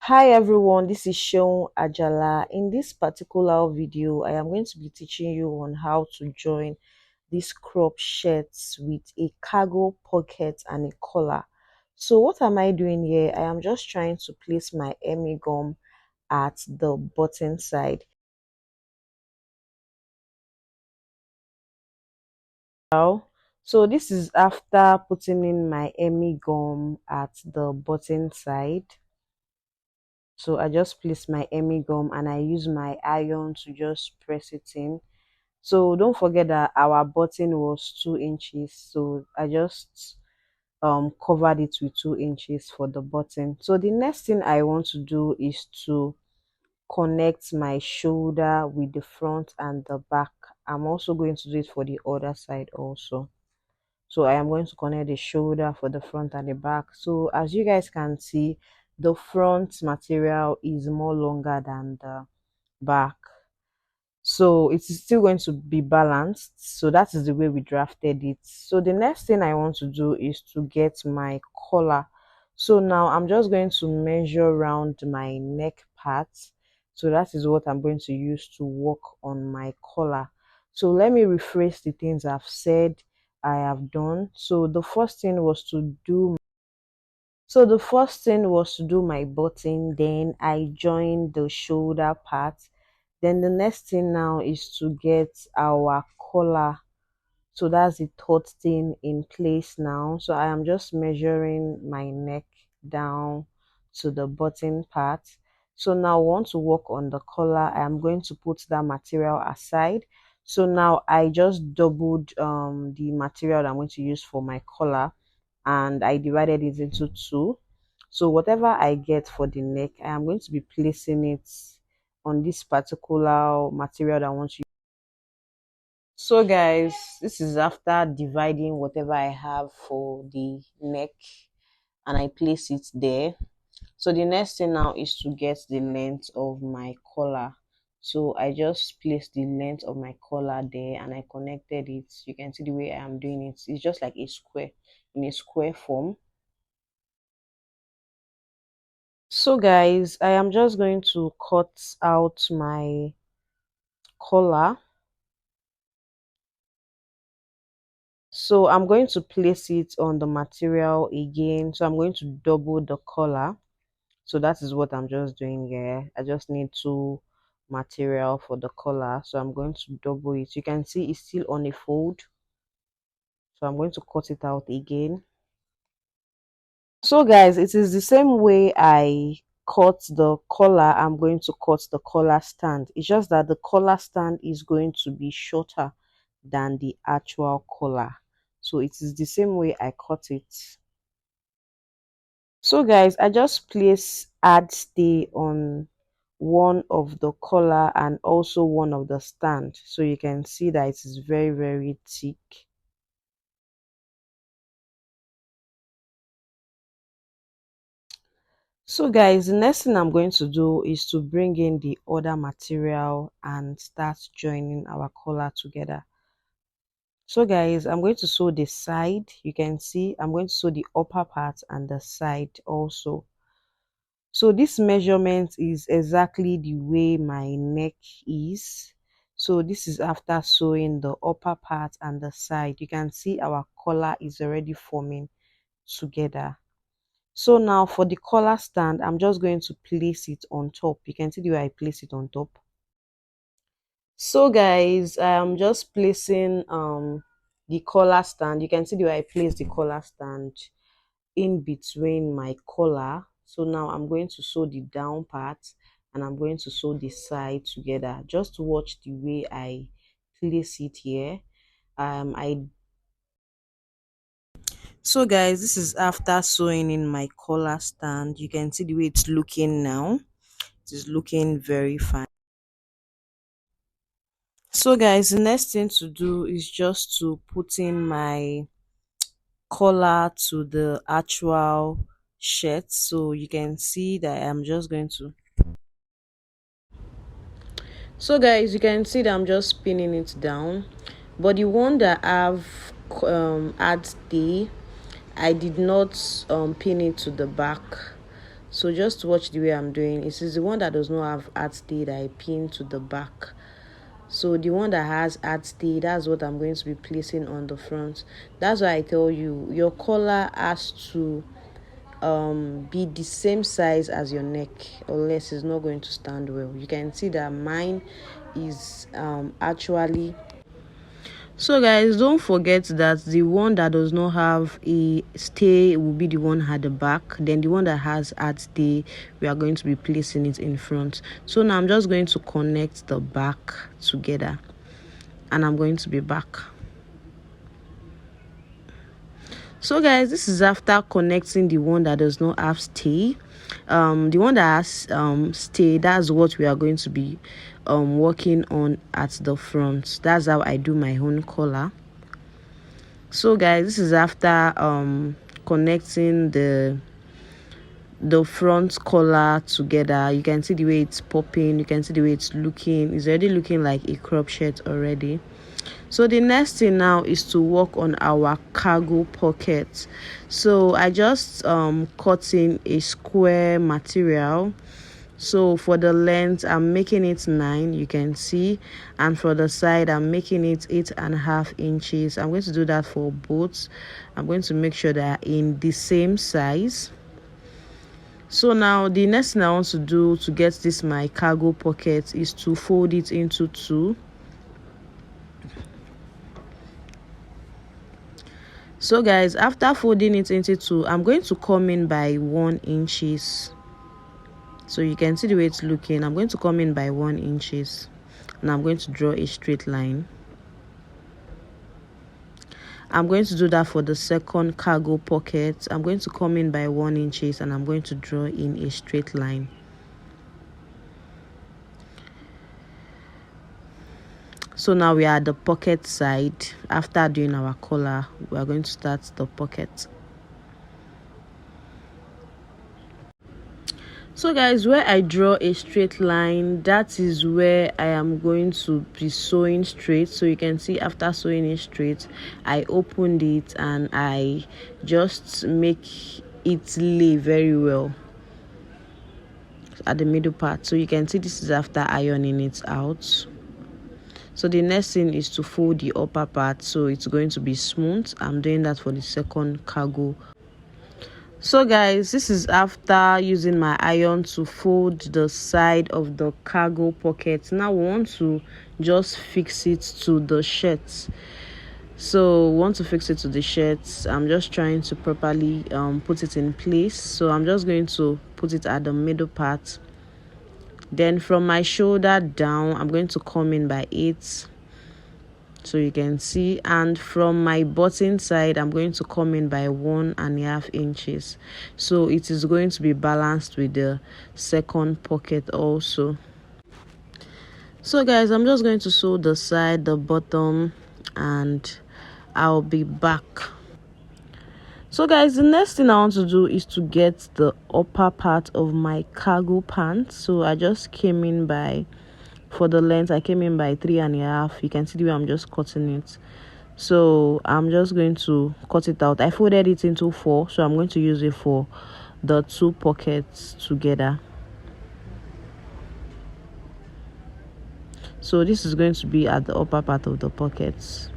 Hi everyone, this is Seun Ajala. In this particular video, I am going to be teaching you on how to join these crop shirts with a cargo pocket and a collar. So what am I doing here? I am just trying to place my Emmy gum at the button side. Now, so this is after putting in my Emmy gum at the button side. So I just place my Emmy gum and I use my iron to just press it in. So don't forget that our button was 2 inches. So I just covered it with 2 inches for the button. So the next thing I want to do is to connect my shoulder with the front and the back. I'm also going to do it for the other side also. So I am going to connect the shoulder for the front and the back. So as you guys can see, the front material is more longer than the back, so it is still going to be balanced. So that is the way we drafted it. So the next thing I want to do is to get my collar. So now I'm just going to measure around my neck part. So that is what I'm going to use to work on my collar. So let me rephrase the things I've said I have done. So the first thing was to do my button, then I joined the shoulder part. Then the next thing now is to get our collar. So that's the third thing in place now. So I am just measuring my neck down to the button part. So now I want to work on the collar. I am going to put that material aside. So now I just doubled the material that I'm going to use for my collar, and I divided it into two. So whatever I get for the neck, I am going to be placing it on this particular material that I want to use. So guys, this is after dividing whatever I have for the neck and I place it there. So the next thing now is to get the length of my collar. So I just placed the length of my collar there and I connected it. You can see the way I am doing it. It's just like a square, in a square form. So guys, I am just going to cut out my collar. So I'm going to place it on the material again. So I'm going to double the collar. So that is what I'm just doing here. I just need two material for the collar. So I'm going to double it. You can see it's still on a fold. So I'm going to cut it out again. So guys, it is the same way I cut the collar. I'm going to cut the collar stand. It's just that the collar stand is going to be shorter than the actual collar. So it is the same way I cut it. So guys, I just place add stay on one of the collar and also one of the stand. So you can see that it is very thick. So guys, the next thing I'm going to do is to bring in the other material and start joining our collar together. So guys, I'm going to sew the side. You can see I'm going to sew the upper part and the side also. So this measurement is exactly the way my neck is. So this is after sewing the upper part and the side. You can see our collar is already forming together. So now for the collar stand, I'm just going to place it on top. You can see the way I place it on top. So guys, I'm just placing the collar stand. You can see the way I place the collar stand in between my collar. So now I'm going to sew the down part and I'm going to sew the side together. Just watch the way I place it here. I So guys, this is after sewing in my collar stand. You can see the way it's looking now. It is looking very fine. So guys, the next thing to do is just to put in my collar to the actual shirt. So you can see that I'm just going to So guys, you can see that I'm just pinning it down, but the one that I've add the I did not pin it to the back. So just watch the way I'm doing. It is the one that does not have art stay that I pin to the back. So the one that has art stay, that's what I'm going to be placing on the front. That's why I tell you, your collar has to be the same size as your neck, or else it's not going to stand well. You can see that mine is actually. So guys, don't forget that the one that does not have a stay will be the one at the back. Then the one that has art stay, we are going to be placing it in front. So now I'm just going to connect the back together, and I'm going to be back. So guys, this is after connecting the one that does not have stay. The one that has stay, that's what we are going to be working on at the front. That's how I do my own collar. So guys, this is after connecting the front collar together. You can see the way it's popping, you can see the way it's looking. It's already looking like a crop shirt already. So the next thing now is to work on our cargo pocket. So I just cut in a square material. So for the length, I'm making it 9, you can see, and for the side, I'm making it 8.5 inches. I'm going to do that for both. I'm going to make sure they're in the same size. So now the next thing I want to do to get this my cargo pocket is to fold it into 2. So guys, after folding it into 2, I'm going to come in by 1 inches. So you can see the way it's looking. I'm going to come in by 1 inches, and I'm going to draw a straight line. I'm going to do that for the second cargo pocket. I'm going to come in by 1 inches, and I'm going to draw in a straight line. So now we are at the pocket side. After doing our collar, we are going to start the pocket. So guys, where I draw a straight line, that is where I am going to be sewing straight. So you can see after sewing it straight, I opened it and I just make it lay very well at the middle part. So you can see this is after ironing it out. So the next thing is to fold the upper part so it's going to be smooth. I'm doing that for the second cargo. So guys, this is after using my iron to fold the side of the cargo pocket. Now we want to just fix it to the shirt. So we want to fix it to the shirt. I'm just trying to properly put it in place. So I'm just going to put it at the middle part. Then from my shoulder down, I'm going to come in by 8. So you can see, and from my button side, I'm going to come in by 1.5 inches. So it is going to be balanced with the second pocket also. So guys, I'm just going to sew the side, the bottom, and I'll be back. So guys, the next thing I want to do is to get the upper part of my cargo pants. So I just came in by, for the length, I came in by 3.5. You can see the way I'm just cutting it. So I'm just going to cut it out. I folded it into 4, so I'm going to use it for the 2 pockets together. So this is going to be at the upper part of the pockets.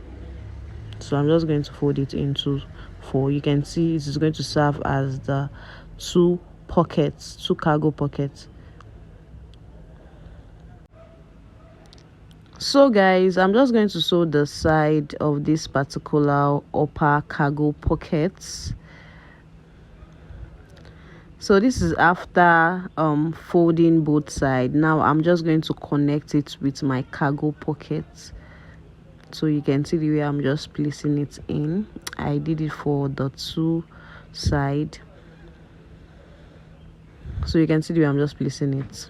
So I'm just going to fold it into 4. You can see it is going to serve as the 2 pockets, 2 cargo pockets. So guys, I'm just going to sew the side of this particular upper cargo pockets. So this is after folding both sides. Now I'm just going to connect it with my cargo pockets. So you can see the way I'm just placing it in. I did it for the 2 sides. So you can see the way I'm just placing it.